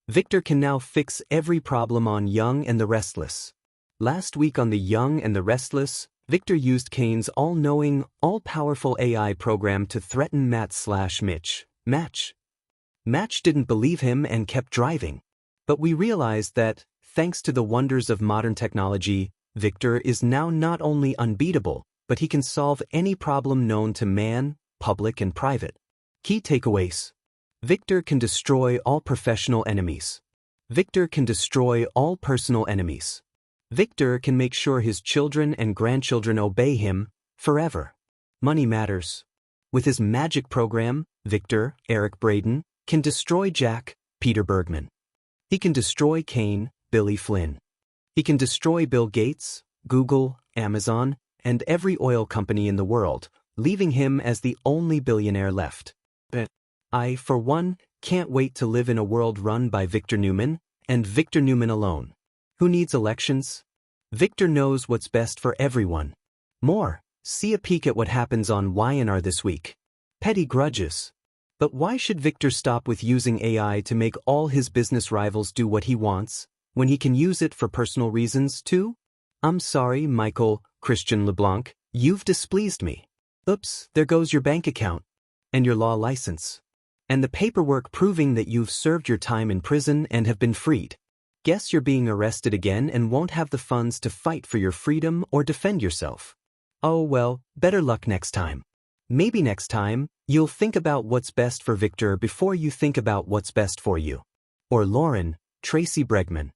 Victor can now fix every problem on Young and the Restless. Last week on The Young and the Restless, Victor used Kane's all-knowing, all-powerful AI program to threaten Matt/Mitch. Match didn't believe him and kept driving. But we realized that, thanks to the wonders of modern technology, Victor is now not only unbeatable, but he can solve any problem known to man, public and private. Key takeaways. Victor can destroy all professional enemies. Victor can destroy all personal enemies. Victor can make sure his children and grandchildren obey him forever. Money matters. With his magic program, Victor, Eric Braden, can destroy Jack, Peter Bergman. He can destroy Kane, Billy Flynn. He can destroy Bill Gates, Google, Amazon, and every oil company in the world, leaving him as the only billionaire left. I, for one, can't wait to live in a world run by Victor Newman, and Victor Newman alone. Who needs elections? Victor knows what's best for everyone. More, see a peek at what happens on Y&R this week. Petty grudges. But why should Victor stop with using AI to make all his business rivals do what he wants, when he can use it for personal reasons too? I'm sorry, Michael, Christian LeBlanc, you've displeased me. Oops, there goes your bank account. And your law license. And the paperwork proving that you've served your time in prison and have been freed. Guess you're being arrested again and won't have the funds to fight for your freedom or defend yourself. Oh well, better luck next time. Maybe next time, you'll think about what's best for Victor before you think about what's best for you. Or Lauren, Tracy Bregman.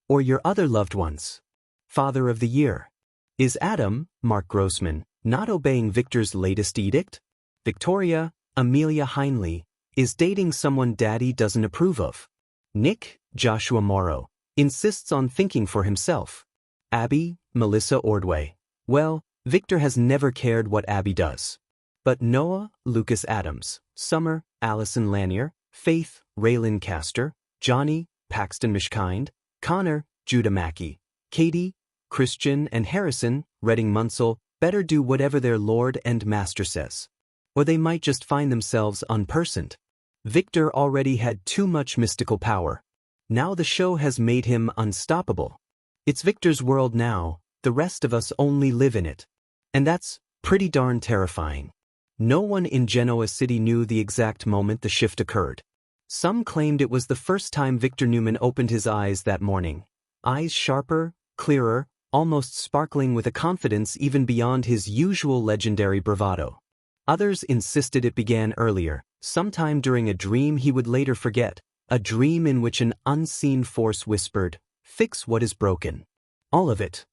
Or your other loved ones. Father of the Year. Is Adam, Mark Grossman, not obeying Victor's latest edict? Victoria, Amelia Heinley, is dating someone Daddy doesn't approve of. Nick, Joshua Morrow, insists on thinking for himself. Abby, Melissa Ordway. Well, Victor has never cared what Abby does. But Noah, Lucas Adams, Summer, Allison Lanier, Faith, Raylan Castor, Johnny, Paxton Mishkind, Connor, Judah Mackey, Katie, Christian and Harrison, Redding Munsell, better do whatever their Lord and Master says. Or they might just find themselves unpersoned. Victor already had too much mystical power. Now the show has made him unstoppable. It's Victor's world now, the rest of us only live in it. And that's pretty darn terrifying. No one in Genoa City knew the exact moment the shift occurred. Some claimed it was the first time Victor Newman opened his eyes that morning. Eyes sharper, clearer, almost sparkling with a confidence even beyond his usual legendary bravado. Others insisted it began earlier, sometime during a dream he would later forget, a dream in which an unseen force whispered, "Fix what is broken." All of it.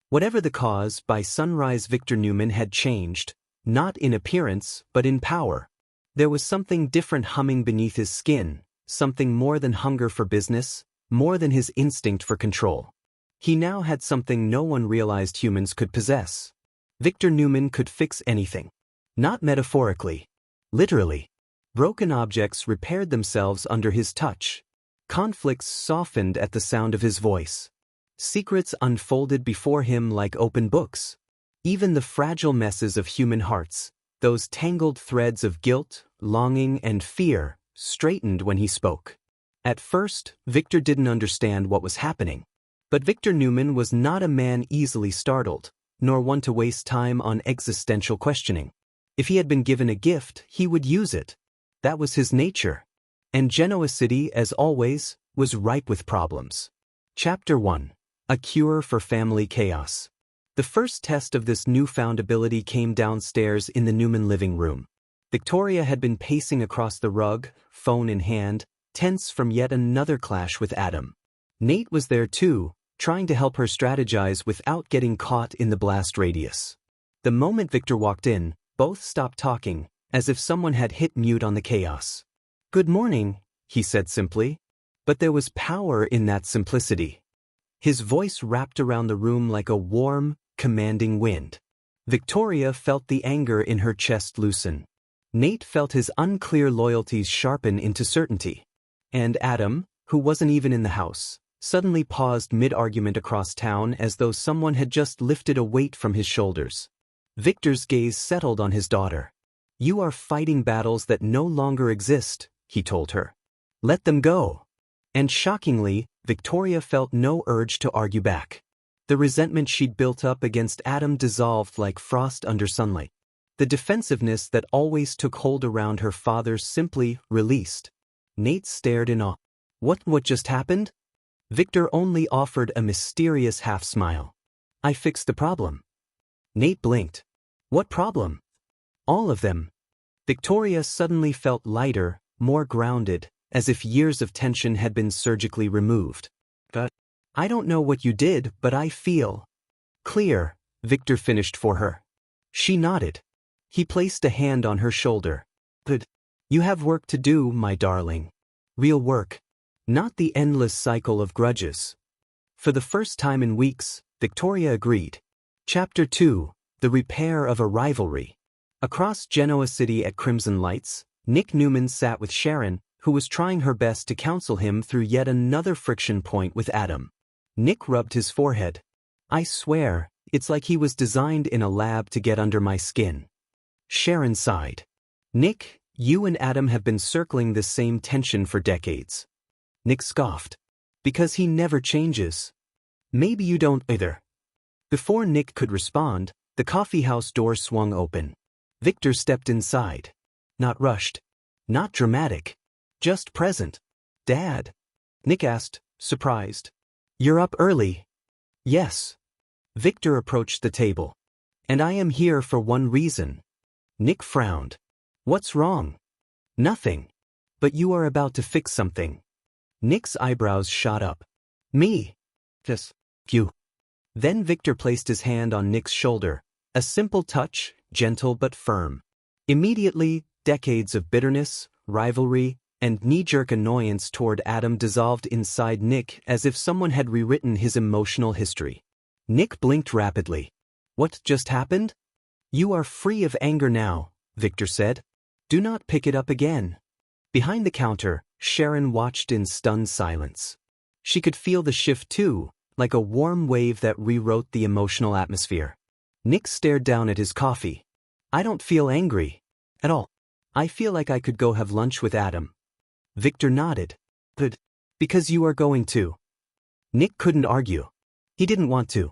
Whatever the cause, by sunrise Victor Newman had changed, not in appearance, but in power. There was something different humming beneath his skin, something more than hunger for business, more than his instinct for control. He now had something no one realized humans could possess. Victor Newman could fix anything. Not metaphorically. Literally. Broken objects repaired themselves under his touch. Conflicts softened at the sound of his voice. Secrets unfolded before him like open books. Even the fragile messes of human hearts, those tangled threads of guilt, longing, and fear, straightened when he spoke. At first, Victor didn't understand what was happening. But Victor Newman was not a man easily startled, nor one to waste time on existential questioning. If he had been given a gift, he would use it. That was his nature. And Genoa City, as always, was ripe with problems. Chapter 1. A Cure for Family Chaos. The first test of this newfound ability came downstairs in the Newman living room. Victoria had been pacing across the rug, phone in hand, tense from yet another clash with Adam. Nate was there too, trying to help her strategize without getting caught in the blast radius. The moment Victor walked in, both stopped talking, as if someone had hit mute on the chaos. "Good morning," he said simply. But there was power in that simplicity. His voice wrapped around the room like a warm, commanding wind. Victoria felt the anger in her chest loosen. Nate felt his unclear loyalties sharpen into certainty. And Adam, who wasn't even in the house, suddenly paused mid-argument across town as though someone had just lifted a weight from his shoulders. Victor's gaze settled on his daughter. "You are fighting battles that no longer exist," he told her. "Let them go." And shockingly, Victoria felt no urge to argue back. The resentment she'd built up against Adam dissolved like frost under sunlight. The defensiveness that always took hold around her father simply released. Nate stared in awe. What just happened? Victor only offered a mysterious half-smile. I fixed the problem. Nate blinked. What problem? All of them. Victoria suddenly felt lighter, more grounded, as if years of tension had been surgically removed. But I don't know what you did, but I feel clear, Victor finished for her. She nodded. He placed a hand on her shoulder. But you have work to do, my darling. Real work. Not the endless cycle of grudges. For the first time in weeks, Victoria agreed. Chapter 2, The Repair of a Rivalry. Across Genoa City at Crimson Lights, Nick Newman sat with Sharon, who was trying her best to counsel him through yet another friction point with Adam. Nick rubbed his forehead. I swear, it's like he was designed in a lab to get under my skin. Sharon sighed. Nick, you and Adam have been circling this same tension for decades. Nick scoffed. Because he never changes. Maybe you don't either. Before Nick could respond, the coffeehouse door swung open. Victor stepped inside. Not rushed. Not dramatic. Just present. Dad? Nick asked, surprised. You're up early. Yes. Victor approached the table. And I am here for one reason. Nick frowned. What's wrong? Nothing. But you are about to fix something. Nick's eyebrows shot up. Me? Just you. Then Victor placed his hand on Nick's shoulder, a simple touch, gentle but firm. Immediately, decades of bitterness, rivalry, and knee-jerk annoyance toward Adam dissolved inside Nick as if someone had rewritten his emotional history. Nick blinked rapidly. What just happened? You are free of anger now, Victor said. Do not pick it up again. Behind the counter, Sharon watched in stunned silence. She could feel the shift too, like a warm wave that rewrote the emotional atmosphere. Nick stared down at his coffee. I don't feel angry. At all. I feel like I could go have lunch with Adam. Victor nodded. Good. Because you are going to. Nick couldn't argue. He didn't want to.